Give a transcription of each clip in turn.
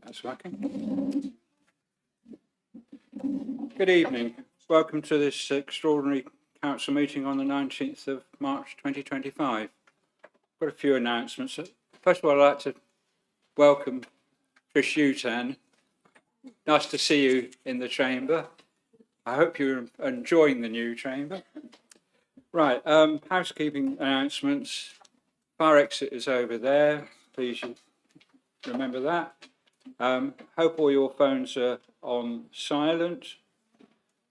That's working. Good evening. Welcome to this extraordinary council meeting on the 19th of March 2025. Got a few announcements. First of all, I'd like to welcome Chris Hughton. Nice to see you in the chamber. I hope you're enjoying the new chamber. Right, housekeeping announcements. Fire exit is over there. Please remember that. Hope all your phones are on silent.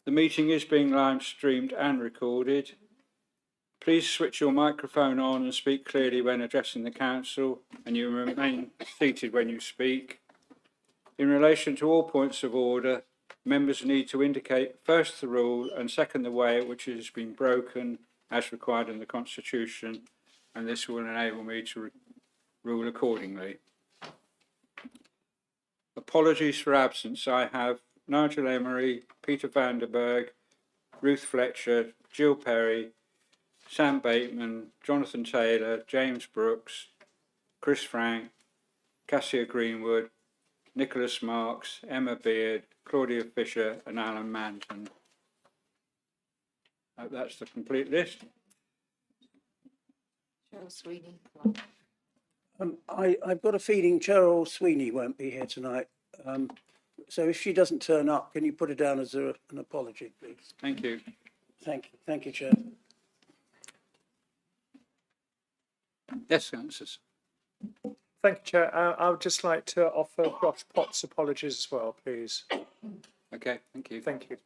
The meeting is being live streamed and recorded. Please switch your microphone on and speak clearly when addressing the council, and you remain seated when you speak. In relation to all points of order, members need to indicate first the rule and second the way at which it has been broken as required in the Constitution, and this will enable me to rule accordingly. Apologies for absence. I have Nigel Emery, Peter Vanderberg, Ruth Fletcher, Jill Perry, Sam Bateman, Jonathan Taylor, James Brooks, Chris Frank, Cassia Greenwood, Nicholas Marks, Emma Beard, Claudia Fisher and Alan Manton. That's the complete list. Cheryl Sweeney. I've got a feeling Cheryl Sweeney won't be here tonight. So if she doesn't turn up, can you put it down as an apology, please? Thank you. Thank you, Chair. Yes, Councillors. Thank you, Chair. I would just like to offer Josh Potts apologies as well, please. Okay, thank you. Thank you.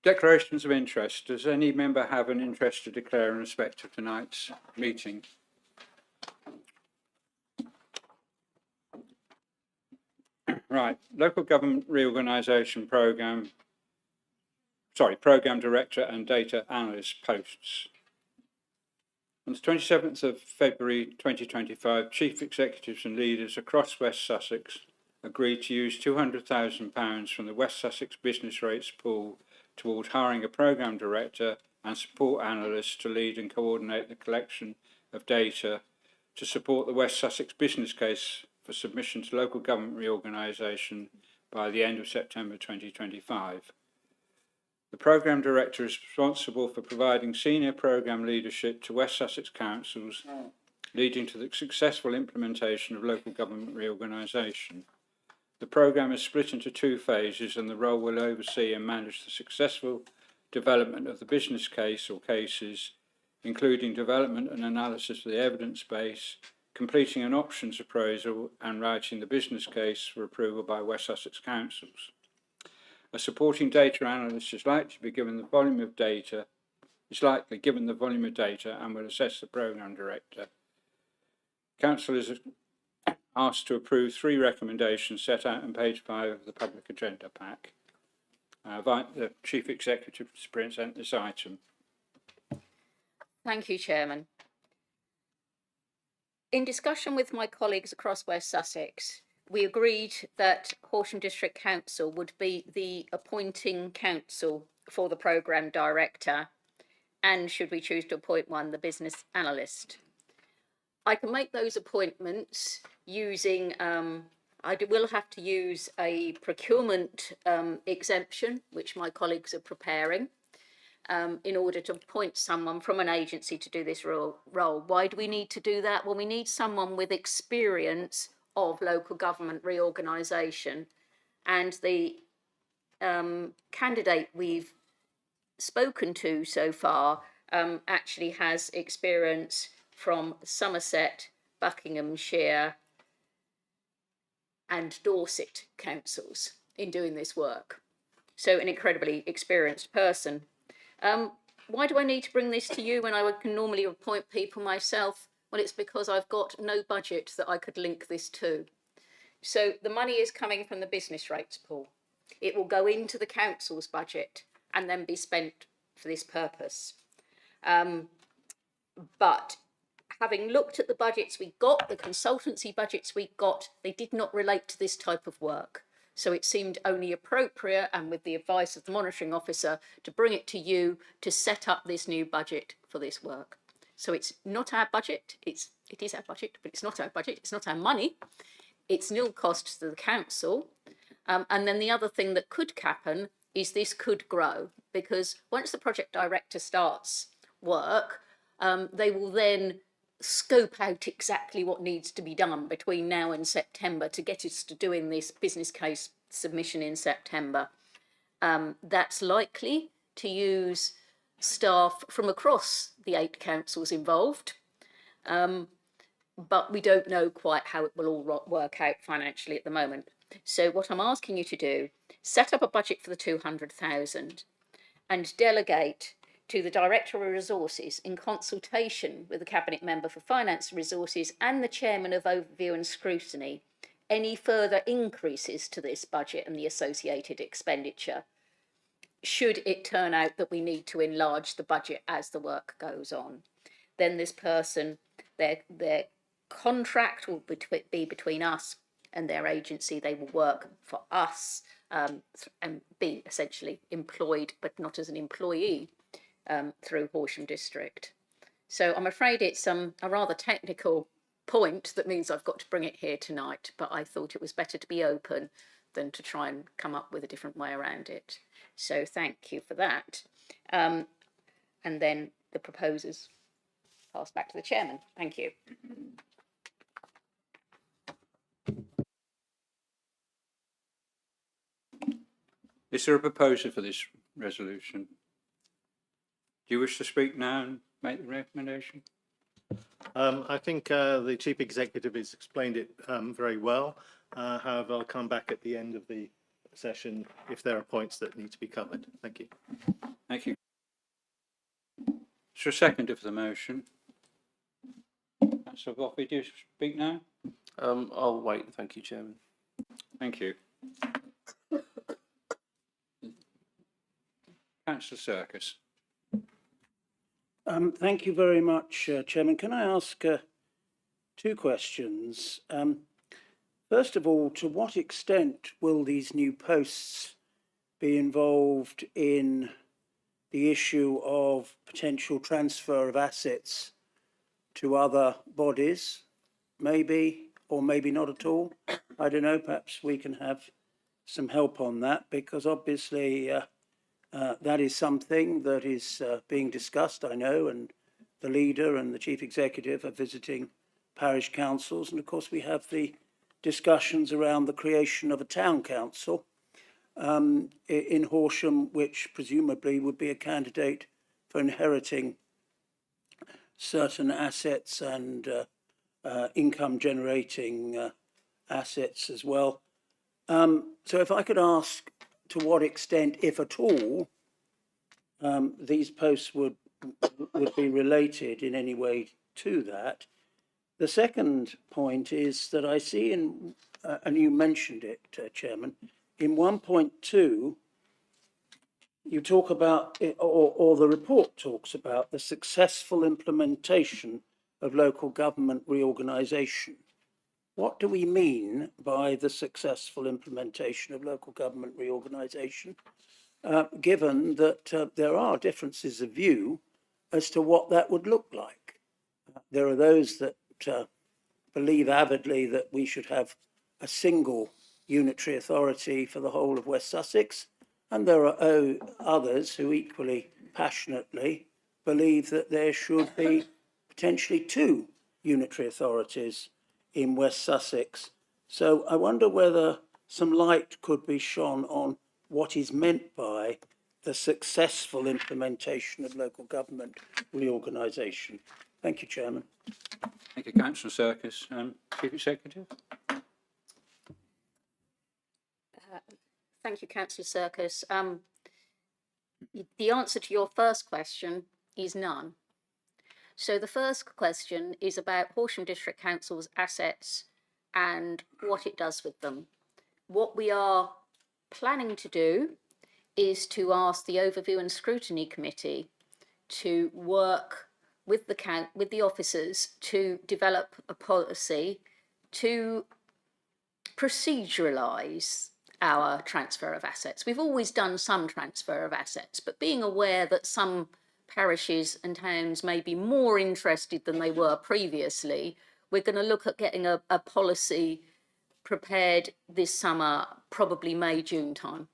Declarations of interest. Does any member have an interest to declare in respect of tonight's meeting? Right, local government reorganisation programme. Programme director and data analyst posts. On the 27th of February 2025, chief executives and leaders across West Sussex agreed to use £200,000 from the West Sussex Business Rates pool toward hiring a programme director and support analysts to lead and coordinate the collection of data to support the West Sussex business case for submission to local government reorganisation by the end of September 2025. The programme director is responsible for providing senior programme leadership to West Sussex councils, leading to the successful implementation of local government reorganisation. The programme is split into two phases, and the role will oversee and manage the successful development of the business case or cases, including development and analysis of the evidence base, completing an options appraisal and writing the business case for approval by West Sussex councils. A supporting data analyst is likely to be given the volume of data, and will assess the programme director. Council is asked to approve 3 recommendations set out on page 5 of the public agenda pack. I invite the Chief Executive to present this item. Thank you, Chairman. In discussion with my colleagues across West Sussex, we agreed that Horsham District Council would be the appointing council for the programme director, and should we choose to appoint one, the business analyst. I can make those appointments using, I will have to use a procurement exemption, which my colleagues are preparing, in order to appoint someone from an agency to do this role. Why do we need to do that? Well, we need someone with experience of local government reorganisation, and the candidate we've spoken to so far actually has experience from Somerset, Buckinghamshire and Dorset councils in doing this work. So an incredibly experienced person. Why do I need to bring this to you when I can normally appoint people myself? Well, it's because I've got no budget that I could link this to. So the money is coming from the business rates pool. It will go into the council's budget and then be spent for this purpose. But having looked at the budgets we got, the consultancy budgets we got, they did not relate to this type of work. So it seemed only appropriate, and with the advice of the monitoring officer, to bring it to you to set up this new budget for this work. So it's not our budget. It is our budget, but it's not our budget. It's not our money. It's nil cost to the council. And then the other thing that could happen is this could grow, because once the project director starts work, they will then scope out exactly what needs to be done between now and September to get us to doing this business case submission in September. That's likely to use staff from across the 8 councils involved, but we don't know quite how it will all work out financially at the moment. So what I'm asking you to do, set up a budget for the 200,000 and delegate to the Director of Resources, in consultation with the Cabinet Member for Finance and Resources and the Chairman of Overview and Scrutiny, any further increases to this budget and the associated expenditure, should it turn out that we need to enlarge the budget as the work goes on. Then this person, their contract will be between us and their agency. They will work for us and be essentially employed, but not as an employee, through Horsham District. So I'm afraid it's a rather technical point that means I've got to bring it here tonight, but I thought it was better to be open than to try and come up with a different way around it. So thank you for that. And then the proposers pass back to the chairman. Thank you. Is there a proposer for this resolution? Do you wish to speak now and make the recommendation? I think the Chief Executive has explained it very well. However, I'll come back at the end of the session if there are points that need to be covered. Thank you. Thank you. Is there a seconder for the motion? Councillor Boffey, do you speak now? I'll wait, thank you, Chairman. Thank you. Councillor Circus. Thank you very much, Chairman. Can I ask 2 questions? First of all, to what extent will these new posts be involved in the issue of potential transfer of assets to other bodies? Maybe, or maybe not at all. I don't know, perhaps we can have some help on that, because obviously that is something that is being discussed, I know, and the leader and the chief executive are visiting parish councils. And of course, we have the discussions around the creation of a town council in Horsham, which presumably would be a candidate for inheriting certain assets and income generating assets as well. So if I could ask to what extent, if at all, these posts would be related in any way to that. The second point is that I see in, and you mentioned it, Chairman, in 1.2, you talk about, or the report talks about, the successful implementation of local government reorganisation. What do we mean by the successful implementation of local government reorganisation, given that there are differences of view as to what that would look like? There are those that believe avidly that we should have a single unitary authority for the whole of West Sussex, and there are others who equally passionately believe that there should be potentially 2 unitary authorities in West Sussex. So I wonder whether some light could be shone on what is meant by the successful implementation of local government reorganisation. Thank you, Chairman. Thank you, Councillor Circus. Chief Executive. Thank you, Councillor Circus. The answer to your first question is none. So the first question is about Horsham District Council's assets and what it does with them. What we are planning to do is to ask the Overview and Scrutiny Committee to work with the officers to develop a policy to proceduralise our transfer of assets. We've always done some transfer of assets, but being aware that some parishes and towns may be more interested than they were previously, we're going to look at getting a policy prepared this summer, probably May, June time,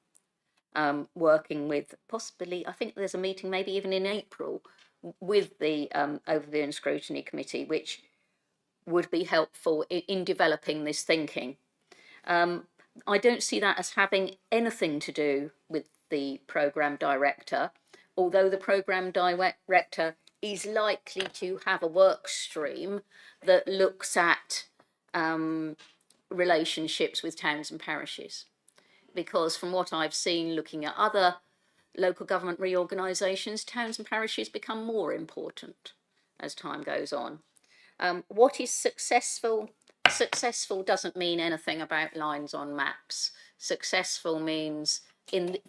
working with possibly, I think there's a meeting maybe even in April with the Overview and Scrutiny Committee, which would be helpful in developing this thinking. I don't see that as having anything to do with the programme director, although the programme director is likely to have a work stream that looks at relationships with towns and parishes. Because from what I've seen looking at other local government reorganisations, towns and parishes become more important as time goes on. What is successful? Successful doesn't mean anything about lines on maps. Successful means,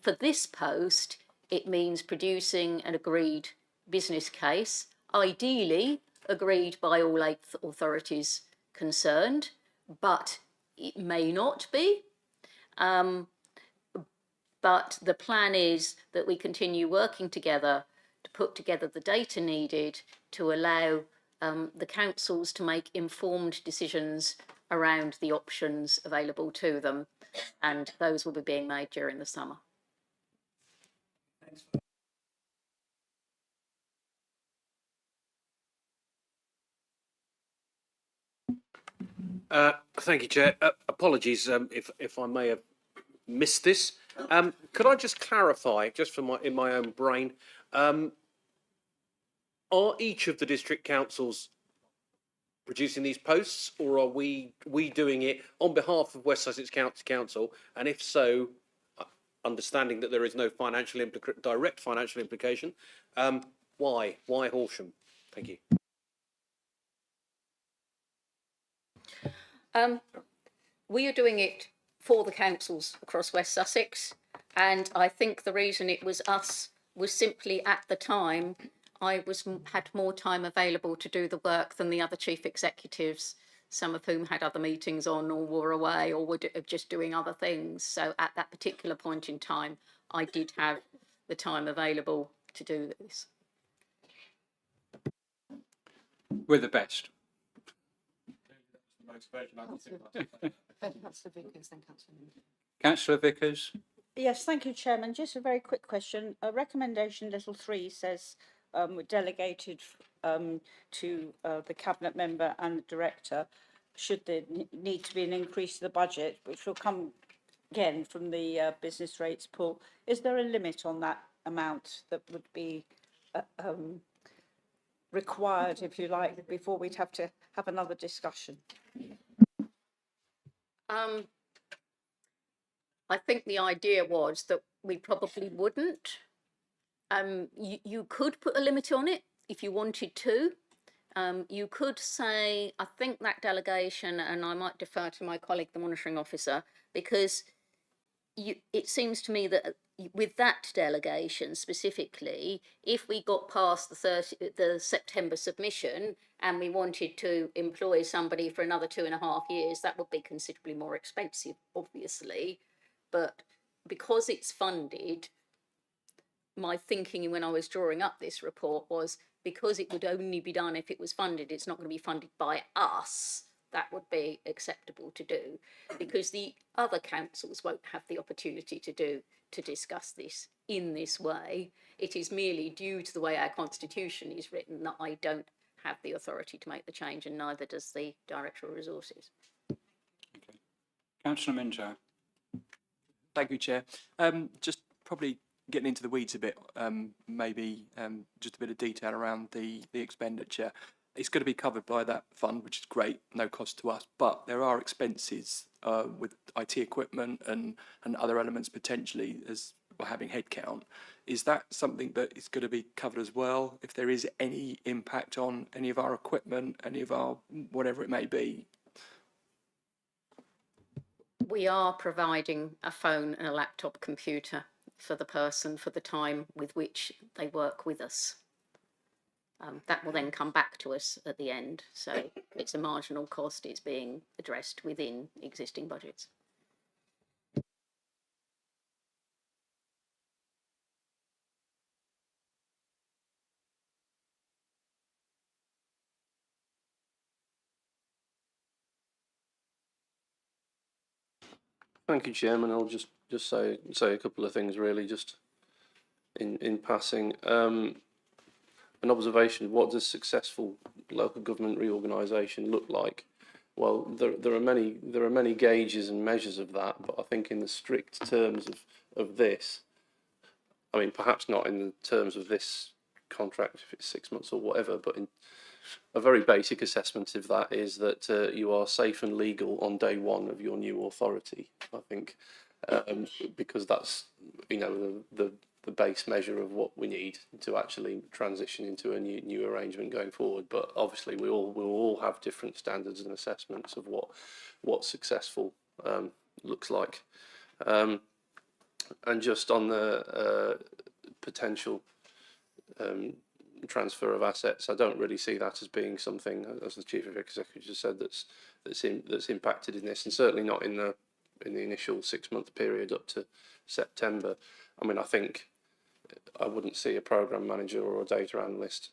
for this post, it means producing an agreed business case, ideally agreed by all 8 authorities concerned, but it may not be. But the plan is that we continue working together to put together the data needed to allow the councils to make informed decisions around the options available to them, and those will be being made during the summer. Thank you, Chair. Apologies if I may have missed this. Could I just clarify, just for in my own brain, are each of the district councils producing these posts, or are we doing it on behalf of West Sussex County Council? And if so, understanding that there is no direct financial implication, why Horsham? Thank you. We are doing it for the councils across West Sussex, and I think the reason it was us was simply at the time I had more time available to do the work than the other chief executives, some of whom had other meetings on or were away or were just doing other things. So at that particular point in time, I did have the time available to do this. We're the best. Councillor Vickers. Yes, thank you, Chairman. Just a very quick question. Recommendation little 3 says delegated to the cabinet member and the director should there need to be an increase to the budget, which will come again from the business rates pool. Is there a limit on that amount that would be required, if you like, before we'd have to have another discussion? I think the idea was that we probably wouldn't. You could put a limit on it if you wanted to. You could say, I think that delegation, and I might defer to my colleague, the monitoring officer, because it seems to me that with that delegation specifically, if we got past the September submission and we wanted to employ somebody for another 2.5 years, that would be considerably more expensive, obviously. But because it's funded, my thinking when I was drawing up this report was, because it would only be done if it was funded, it's not going to be funded by us. That would be acceptable to do, because the other councils won't have the opportunity to discuss this in this way. It is merely due to the way our constitution is written that I don't have the authority to make the change, and neither does the Director of Resources. Okay. Councillor Minto. Thank you, Chair. Just probably getting into the weeds a bit, maybe just a bit of detail around the expenditure. It's going to be covered by that fund, which is great, no cost to us, but there are expenses with IT equipment and other elements potentially as we're having headcount. Is that something that is going to be covered as well? If there is any impact on any of our equipment, any of our whatever it may be? We are providing a phone and a laptop computer for the person for the time with which they work with us. That will then come back to us at the end. So it's a marginal cost. It's being addressed within existing budgets. Thank you, Chairman. I'll just say a couple of things really, just in passing. An observation: what does successful local government reorganisation look like? Well, there are many gauges and measures of that, but I think in the strict terms of this, I mean, perhaps not in the terms of this contract if it's 6 months or whatever, but in a very basic assessment of that is that you are safe and legal on day one of your new authority. I think because that's, you know, the base measure of what we need to actually transition into a new arrangement going forward. But obviously we'll all have different standards and assessments of what successful looks like. And just on the potential transfer of assets, I don't really see that as being something, as the Chief Executive just said, that's impacted in this, and certainly not in the initial 6 month period up to September. I mean, I think I wouldn't see a program manager or a data analyst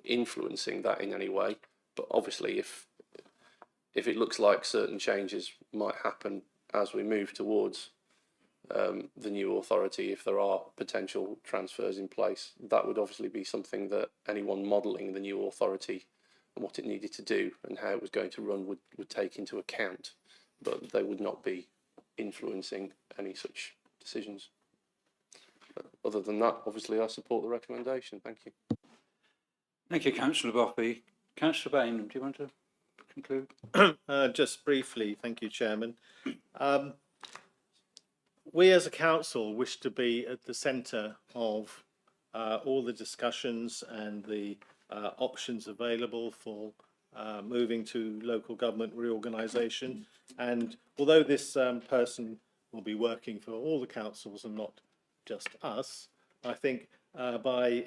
influencing that in any way. But obviously, if it looks like certain changes might happen as we move towards the new authority, if there are potential transfers in place, that would obviously be something that anyone modelling the new authority and what it needed to do and how it was going to run would take into account, but they would not be influencing any such decisions. But other than that, obviously I support the recommendation. Thank you. Thank you, Councillor Boffey. Councillor Bainham, do you want to conclude? Just briefly, thank you, Chairman. We as a council wish to be at the centre of all the discussions and the options available for moving to local government reorganisation. And although this person will be working for all the councils and not just us, I think by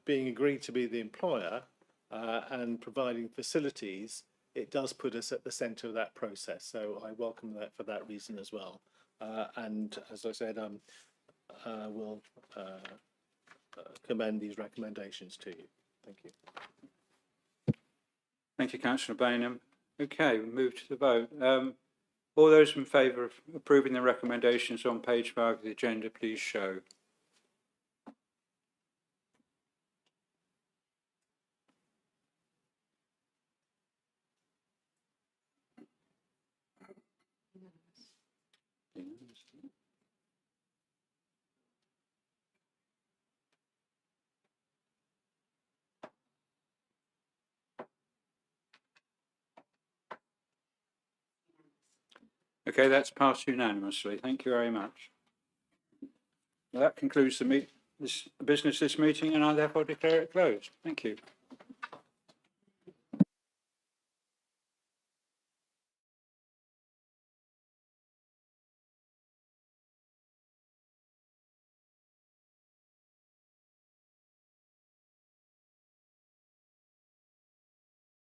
being agreed to be the employer and providing facilities, it does put us at the centre of that process. So I welcome that for that reason as well. And as I said, we'll commend these recommendations to you. Thank you. Thank you, Councillor Bainham. Okay, we move to the vote. All those in favour of approving the recommendations on page 5 of the agenda, please show. Okay, that's passed unanimously. Thank you very much. That concludes the business this meeting, and I therefore declare it closed. Thank you.